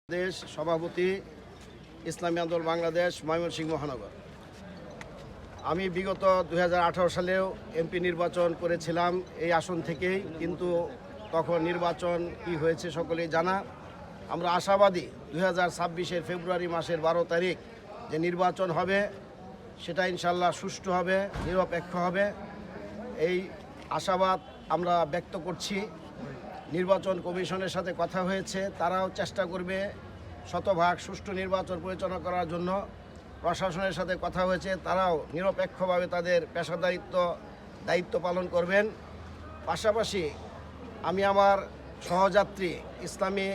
দেশ সভাপতি ইসলামী আন্দোলন বাংলাদেশ ময়মনসিংহ মহানগর। আমি বিগত 2018 সালেও এমপি নির্বাচন করেছিলাম এই আসন থেকেই, কিন্তু তখন নির্বাচন কি হয়েছে সকলেই জানা। আমরা আশাবাদী 2026-এর ফেব্রুয়ারি মাসের 12 তারিখ যে নির্বাচন হবে সেটা ইনশাল্লাহ সুষ্ঠু হবে, নিরপেক্ষ হবে, এই আশাবাদ আমরা ব্যক্ত করছি। নির্বাচন কমিশনের সাথে কথা হয়েছে, তারাও চেষ্টা করবে শতভাগ সুষ্ঠু নির্বাচন পরিচালনা করার জন্য। প্রশাসনের সাথে কথা হয়েছে, তারাও নিরপেক্ষভাবে তাদের দায়িত্ব পালন করবেন। পাশাপাশি আমি আমার সহযাত্রী ইসলামী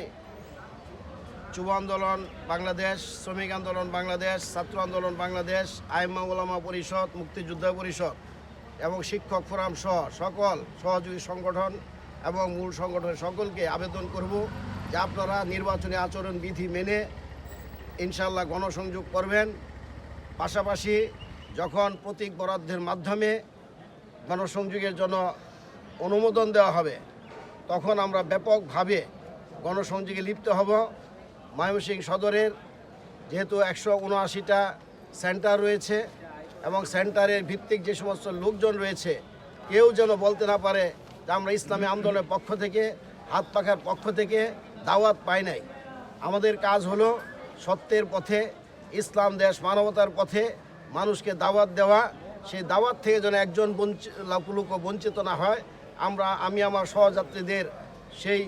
যুব আন্দোলন বাংলাদেশ, শ্রমিক আন্দোলন বাংলাদেশ, ছাত্র আন্দোলন বাংলাদেশ, আইম্মা উলামা পরিষদ, মুক্তিযোদ্ধা পরিষদ এবং শিক্ষক ফোরাম সহ সকল সহযোগী সংগঠন এবং মূল সংগঠনের সকলকে আবেদন করব যে আপনারা নির্বাচনী আচরণবিধি মেনে ইনশাল্লাহ গণসংযোগ করবেন। পাশাপাশি যখন প্রতীক বরাদ্দের মাধ্যমে গণসংযোগের জন্য অনুমোদন দেওয়া হবে তখন আমরা ব্যাপকভাবে গণসংযোগে লিপ্ত হব। ময়মনসিংহ সদরের যেহেতু 179টা সেন্টার রয়েছে এবং সেন্টারের ভিত্তিক যে সমস্ত লোকজন রয়েছে, কেউ যেন বলতে না পারে যে আমরা ইসলামী আন্দোলনের পক্ষ থেকে, হাত পাখার পক্ষ থেকে দাওয়াত পাই নাই। আমাদের কাজ হলো সত্যের পথে, ইসলাম দেশ মানবতার পথে মানুষকে দাওয়াত দেওয়া। সেই দাওয়াত থেকে যেন একজন লোকও বঞ্চিত না হয়, আমি আমার সহযাত্রীদের সেই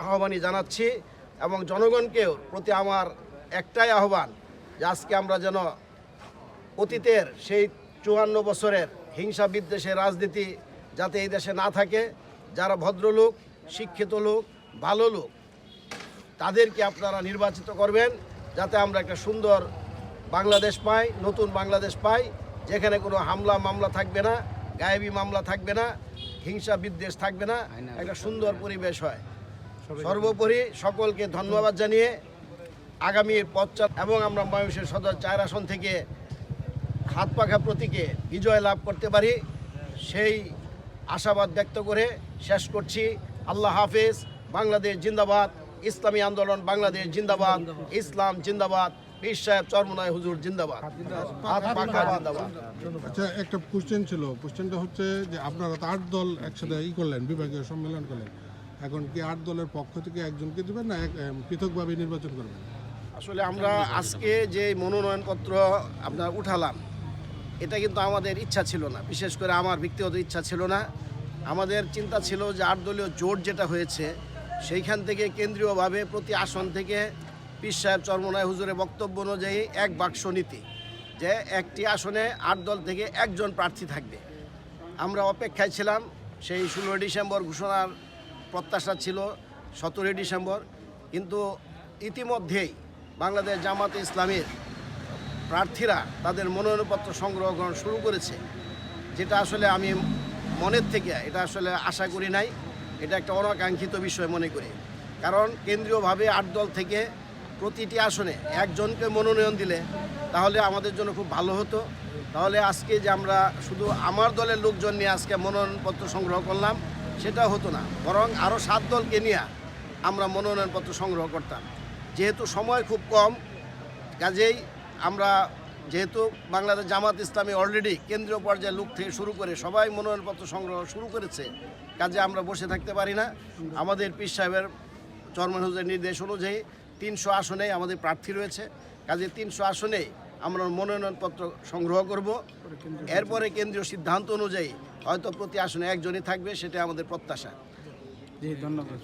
আহ্বানই জানাচ্ছি এবং জনগণকেও প্রতি আমার একটাই আহ্বান যে আজকে আমরা যেন অতীতের সেই 54 বছরের হিংসা বিদ্বেষের রাজনীতি যাতে এই দেশে না থাকে। যারা ভদ্রলোক, শিক্ষিত লোক, ভালো লোক, তাদেরকে আপনারা নির্বাচিত করবেন যাতে আমরা একটা সুন্দর বাংলাদেশ পাই, নতুন বাংলাদেশ পাই, যেখানে কোনো হামলা মামলা থাকবে না, গায়েবী মামলা থাকবে না, হিংসা বিদ্বেষ থাকবে না, একটা সুন্দর পরিবেশ হয়। সর্বোপরি সকলকে ধন্যবাদ জানিয়ে আগামীর এবং আমরা ময়মনসিংহ সদর 4 আসন থেকে হাত পাখা প্রতীকে বিজয় লাভ করতে পারি সেই আশাবাদ ব্যক্ত করে শেষ করছি। আল্লাহ হাফেজ। বাংলাদেশ জিন্দাবাদ, ইসলামী আন্দোলন বাংলাদেশ জিন্দাবাদ, ইসলাম জিন্দাবাদ, পীর সাহেব চরমনাই হুজুর জিন্দাবাদ, হাত পাখা জিন্দাবাদ। আচ্ছা, একটা কোশ্চেন ছিল। কোশ্চেনটা হচ্ছে যে আপনারা তো 8 দল একসাথে করলেন, বিভাগীয় সম্মেলন করলেন, এখন কি 8 দলের পক্ষ থেকে একজনকে দেবেন না পৃথকভাবে নির্বাচন করবেন? আসলে আমরা আজকে যে মনোনয়নপত্র আপনার উঠালাম, এটা কিন্তু আমাদের ইচ্ছা ছিল না, বিশেষ করে আমার ব্যক্তিগত ইচ্ছা ছিল না। আমাদের চিন্তা ছিল যে 8 দলীয় জোট যেটা হয়েছে সেইখান থেকে কেন্দ্রীয়ভাবে প্রতি আসন থেকে পীর সাহেব চরমনাই হুজুরের বক্তব্য অনুযায়ী এক বাক্স নীতি, যে একটি আসনে 8 দল থেকে একজন প্রার্থী থাকবে। আমরা অপেক্ষায় ছিলাম, সেই 16 ডিসেম্বর ঘোষণার প্রত্যাশা ছিল 17 ডিসেম্বর, কিন্তু ইতিমধ্যেই বাংলাদেশ জামাতে ইসলামীর প্রার্থীরা তাদের মনোনয়নপত্র সংগ্রহ শুরু করেছে, যেটা আসলে আমি মনের থেকে এটা আসলে আশা করি নাই। এটা একটা অনাকাঙ্ক্ষিত বিষয় মনে করি, কারণ কেন্দ্রীয়ভাবে 8 দল থেকে প্রতিটি আসনে একজনকে মনোনয়ন দিলে তাহলে আমাদের জন্য খুব ভালো হতো। তাহলে আজকে যে আমরা শুধু আমার দলের লোকজন নিয়ে আজকে মনোনয়নপত্র সংগ্রহ করলাম সেটা হতো না, বরং আরও 7 দলকে নিয়ে আমরা মনোনয়নপত্র সংগ্রহ করতাম। যেহেতু সময় খুব কম, কাজেই আমরা যেহেতু বাংলাদেশ জামাত ইসলামী অলরেডি কেন্দ্রীয় পর্যায়ের লোক থেকে শুরু করে সবাই মনোনয়নপত্র সংগ্রহ শুরু করেছে, কাজে আমরা বসে থাকতে পারি না। আমাদের পীর সাহেবের চরমনাই হুজুরের নির্দেশ অনুযায়ী 300 আসনেই আমাদের প্রার্থী রয়েছে, কাজে 300 আসনেই আমরা মনোনয়নপত্র সংগ্রহ করব। এরপরে কেন্দ্রীয় সিদ্ধান্ত অনুযায়ী হয়তো প্রতি আসনে একজনই থাকবে, সেটা আমাদের প্রত্যাশা। জি, ধন্যবাদ।